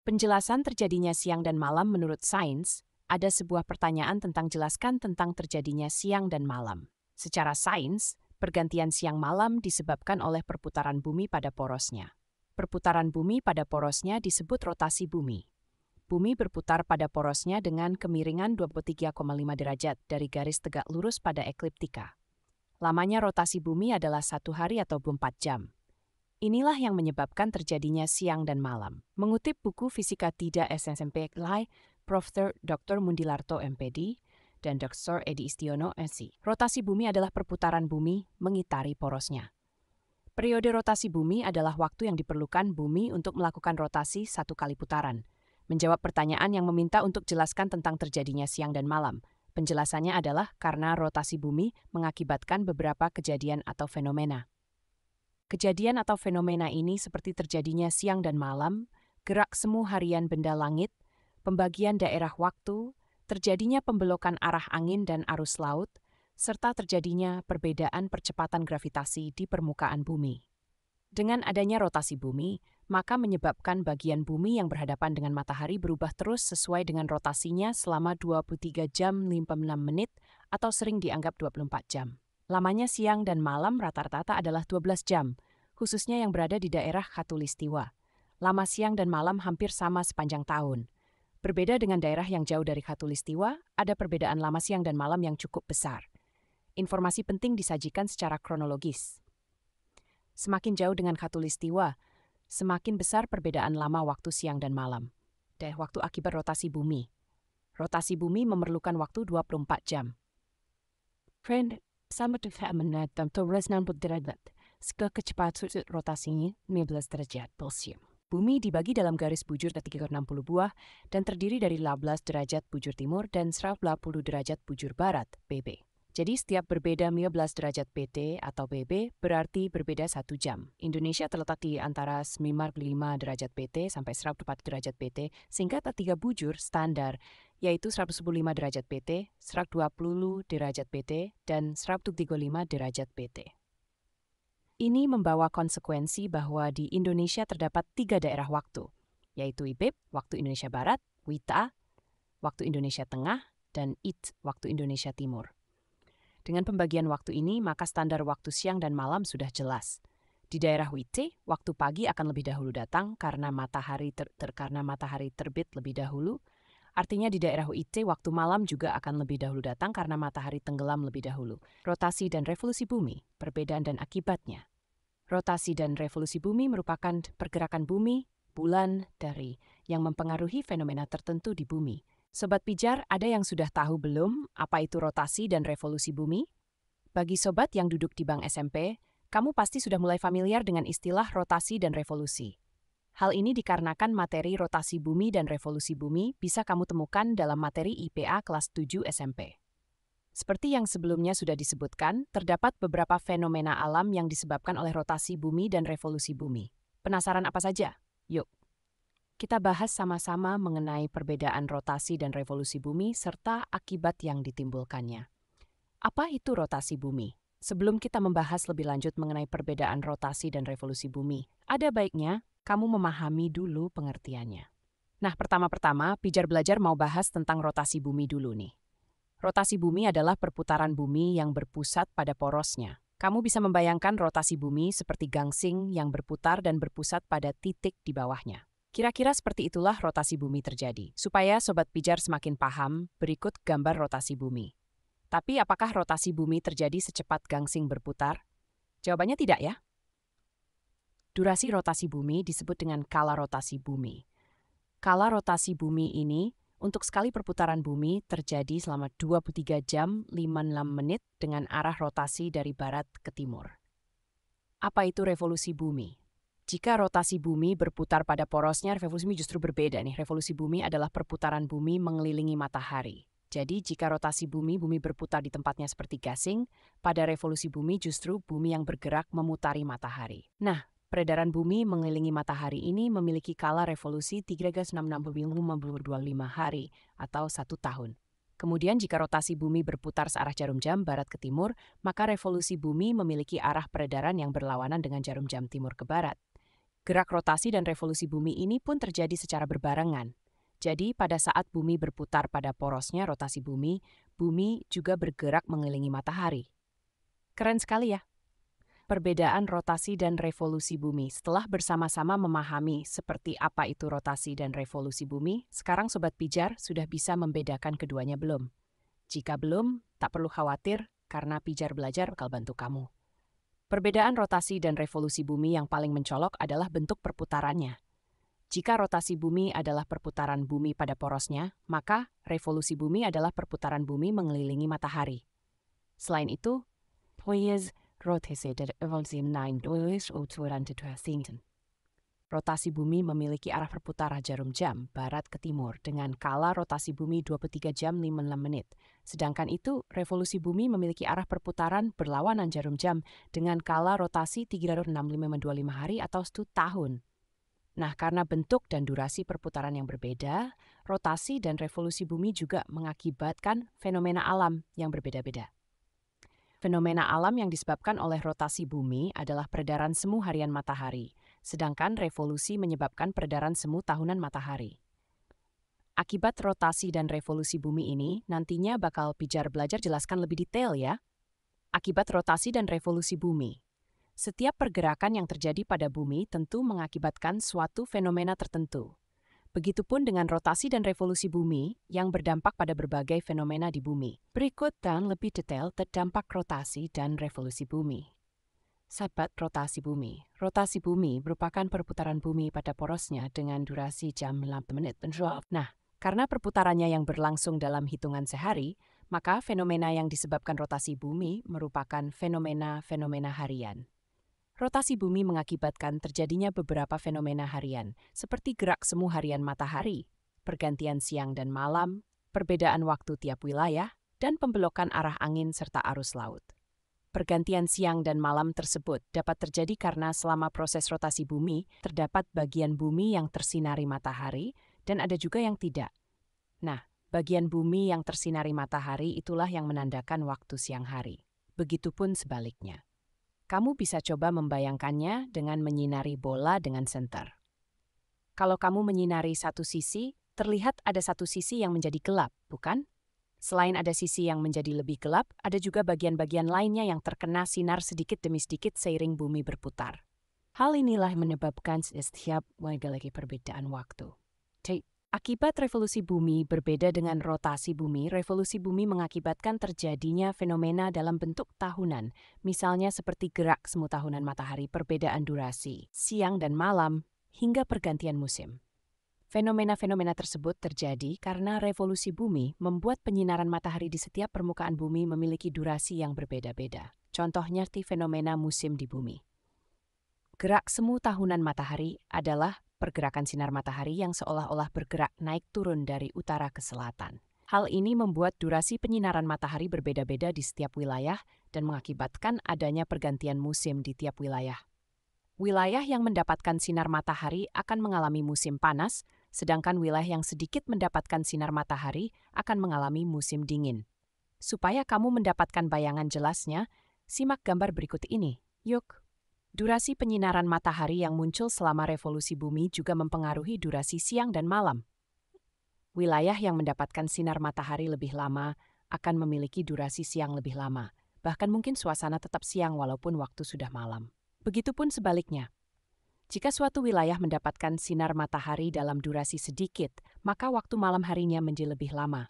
Penjelasan terjadinya siang dan malam menurut sains, ada sebuah pertanyaan tentang jelaskan tentang terjadinya siang dan malam. Secara sains, pergantian siang-malam disebabkan oleh perputaran bumi pada porosnya. Perputaran bumi pada porosnya disebut rotasi bumi. Bumi berputar pada porosnya dengan kemiringan 23,5 derajat dari garis tegak lurus pada ekliptika. Lamanya rotasi bumi adalah 1 hari atau 24 jam. Inilah yang menyebabkan terjadinya siang dan malam. Mengutip buku Fisika Tidak SNMP Prof. Dr. Mundilarto MPD dan Dr. Edi Istiono SI. Rotasi bumi adalah perputaran bumi mengitari porosnya. Periode rotasi bumi adalah waktu yang diperlukan bumi untuk melakukan rotasi 1 kali putaran. Menjawab pertanyaan yang meminta untuk jelaskan tentang terjadinya siang dan malam. Penjelasannya adalah karena rotasi bumi mengakibatkan beberapa kejadian atau fenomena. Kejadian atau fenomena ini seperti terjadinya siang dan malam, gerak semu harian benda langit, pembagian daerah waktu, terjadinya pembelokan arah angin dan arus laut, serta terjadinya perbedaan percepatan gravitasi di permukaan bumi. Dengan adanya rotasi bumi, maka menyebabkan bagian bumi yang berhadapan dengan matahari berubah terus sesuai dengan rotasinya selama 23 jam 56 menit atau sering dianggap 24 jam. Lamanya siang dan malam rata-rata adalah 12 jam, khususnya yang berada di daerah Khatulistiwa. Lama siang dan malam hampir sama sepanjang tahun. Berbeda dengan daerah yang jauh dari Khatulistiwa, ada perbedaan lama siang dan malam yang cukup besar. Informasi penting disajikan secara kronologis. Semakin jauh dengan Khatulistiwa, semakin besar perbedaan lama waktu siang dan malam. Dan waktu akibat rotasi bumi. Rotasi bumi memerlukan waktu 24 jam. Friend, sama dengan Taurus 60 derajat. Kecepatan rotasinya 15 derajat Celcius. Bumi dibagi dalam garis bujur 360 buah dan terdiri dari 15 derajat bujur timur dan 180 derajat bujur barat (BB). Jadi setiap berbeda 15 derajat PT atau BB berarti berbeda 1 jam. Indonesia terletak di antara 95 derajat PT sampai 104 derajat PT sehingga 3 bujur standar yaitu 115 derajat PT, 120 derajat PT, dan 135 derajat PT. Ini membawa konsekuensi bahwa di Indonesia terdapat 3 daerah waktu, yaitu IBIB, waktu Indonesia Barat, WITA, waktu Indonesia Tengah, dan IT, waktu Indonesia Timur. Dengan pembagian waktu ini, maka standar waktu siang dan malam sudah jelas. Di daerah WIT, waktu pagi akan lebih dahulu datang karena matahari terbit lebih dahulu. Artinya di daerah WIT, waktu malam juga akan lebih dahulu datang karena matahari tenggelam lebih dahulu. Rotasi dan revolusi bumi, perbedaan dan akibatnya. Rotasi dan revolusi bumi merupakan pergerakan bumi, bulan, dari yang mempengaruhi fenomena tertentu di bumi. Sobat Pijar, ada yang sudah tahu belum apa itu rotasi dan revolusi bumi? Bagi sobat yang duduk di Bank SMP, kamu pasti sudah mulai familiar dengan istilah rotasi dan revolusi. Hal ini dikarenakan materi rotasi bumi dan revolusi bumi bisa kamu temukan dalam materi IPA kelas 7 SMP. Seperti yang sebelumnya sudah disebutkan, terdapat beberapa fenomena alam yang disebabkan oleh rotasi bumi dan revolusi bumi. Penasaran apa saja? Yuk, kita bahas sama-sama mengenai perbedaan rotasi dan revolusi bumi serta akibat yang ditimbulkannya. Apa itu rotasi bumi? Sebelum kita membahas lebih lanjut mengenai perbedaan rotasi dan revolusi bumi, ada baiknya kamu memahami dulu pengertiannya. Nah, pertama-tama, Pijar Belajar mau bahas tentang rotasi bumi dulu nih. Rotasi bumi adalah perputaran bumi yang berpusat pada porosnya. Kamu bisa membayangkan rotasi bumi seperti gangsing yang berputar dan berpusat pada titik di bawahnya. Kira-kira seperti itulah rotasi bumi terjadi. Supaya Sobat Pijar semakin paham, berikut gambar rotasi bumi. Tapi apakah rotasi bumi terjadi secepat gangsing berputar? Jawabannya tidak ya. Durasi rotasi bumi disebut dengan kala rotasi bumi. Kala rotasi bumi ini untuk sekali perputaran bumi terjadi selama 23 jam 56 menit dengan arah rotasi dari barat ke timur. Apa itu revolusi bumi? Jika rotasi bumi berputar pada porosnya, revolusi bumi justru berbeda nih. Revolusi bumi adalah perputaran bumi mengelilingi matahari. Jadi jika rotasi bumi berputar di tempatnya seperti gasing, pada revolusi bumi justru bumi yang bergerak memutari matahari. Nah, peredaran bumi mengelilingi matahari ini memiliki kala revolusi 365 hari atau 1 tahun. Kemudian jika rotasi bumi berputar searah jarum jam barat ke timur, maka revolusi bumi memiliki arah peredaran yang berlawanan dengan jarum jam timur ke barat. Gerak rotasi dan revolusi bumi ini pun terjadi secara berbarengan. Jadi pada saat bumi berputar pada porosnya rotasi bumi, bumi juga bergerak mengelilingi matahari. Keren sekali ya. Perbedaan rotasi dan revolusi bumi. Setelah bersama-sama memahami seperti apa itu rotasi dan revolusi bumi, sekarang Sobat Pijar sudah bisa membedakan keduanya belum? Jika belum, tak perlu khawatir karena Pijar Belajar bakal bantu kamu. Perbedaan rotasi dan revolusi bumi yang paling mencolok adalah bentuk perputarannya. Jika rotasi bumi adalah perputaran bumi pada porosnya, maka revolusi bumi adalah perputaran bumi mengelilingi matahari. Selain itu, rotasi bumi memiliki arah perputaran jarum jam barat ke timur dengan kala rotasi bumi 23 jam 56 menit. Sedangkan itu, revolusi bumi memiliki arah perputaran berlawanan jarum jam dengan kala rotasi 365,25 hari atau 1 tahun. Nah, karena bentuk dan durasi perputaran yang berbeda, rotasi dan revolusi bumi juga mengakibatkan fenomena alam yang berbeda-beda. Fenomena alam yang disebabkan oleh rotasi bumi adalah peredaran semu harian matahari, sedangkan revolusi menyebabkan peredaran semu tahunan matahari. Akibat rotasi dan revolusi bumi ini, nantinya bakal Pijar Belajar jelaskan lebih detail ya. Akibat rotasi dan revolusi bumi. Setiap pergerakan yang terjadi pada bumi tentu mengakibatkan suatu fenomena tertentu. Begitupun dengan rotasi dan revolusi bumi yang berdampak pada berbagai fenomena di bumi. Berikut dan lebih detail terdampak rotasi dan revolusi bumi. Sahabat rotasi bumi. Rotasi bumi merupakan perputaran bumi pada porosnya dengan durasi jam 8 menit. Nah, karena perputarannya yang berlangsung dalam hitungan sehari, maka fenomena yang disebabkan rotasi bumi merupakan fenomena-fenomena harian. Rotasi bumi mengakibatkan terjadinya beberapa fenomena harian, seperti gerak semu harian matahari, pergantian siang dan malam, perbedaan waktu tiap wilayah, dan pembelokan arah angin serta arus laut. Pergantian siang dan malam tersebut dapat terjadi karena selama proses rotasi bumi, terdapat bagian bumi yang tersinari matahari dan ada juga yang tidak. Nah, bagian bumi yang tersinari matahari itulah yang menandakan waktu siang hari. Begitupun sebaliknya. Kamu bisa coba membayangkannya dengan menyinari bola dengan senter. Kalau kamu menyinari satu sisi, terlihat ada satu sisi yang menjadi gelap, bukan? Selain ada sisi yang menjadi lebih gelap, ada juga bagian-bagian lainnya yang terkena sinar sedikit demi sedikit seiring bumi berputar. Hal inilah menyebabkan setiap lagi perbedaan waktu. Akibat revolusi bumi berbeda dengan rotasi bumi, revolusi bumi mengakibatkan terjadinya fenomena dalam bentuk tahunan, misalnya seperti gerak semu tahunan matahari, perbedaan durasi, siang dan malam, hingga pergantian musim. Fenomena-fenomena tersebut terjadi karena revolusi bumi membuat penyinaran matahari di setiap permukaan bumi memiliki durasi yang berbeda-beda. Contohnya fenomena musim di bumi. Gerak semu tahunan matahari adalah pergerakan sinar matahari yang seolah-olah bergerak naik turun dari utara ke selatan. Hal ini membuat durasi penyinaran matahari berbeda-beda di setiap wilayah dan mengakibatkan adanya pergantian musim di tiap wilayah. Wilayah yang mendapatkan sinar matahari akan mengalami musim panas, sedangkan wilayah yang sedikit mendapatkan sinar matahari akan mengalami musim dingin. Supaya kamu mendapatkan bayangan jelasnya, simak gambar berikut ini. Yuk! Durasi penyinaran matahari yang muncul selama revolusi bumi juga mempengaruhi durasi siang dan malam. Wilayah yang mendapatkan sinar matahari lebih lama akan memiliki durasi siang lebih lama, bahkan mungkin suasana tetap siang walaupun waktu sudah malam. Begitupun sebaliknya. Jika suatu wilayah mendapatkan sinar matahari dalam durasi sedikit, maka waktu malam harinya menjadi lebih lama.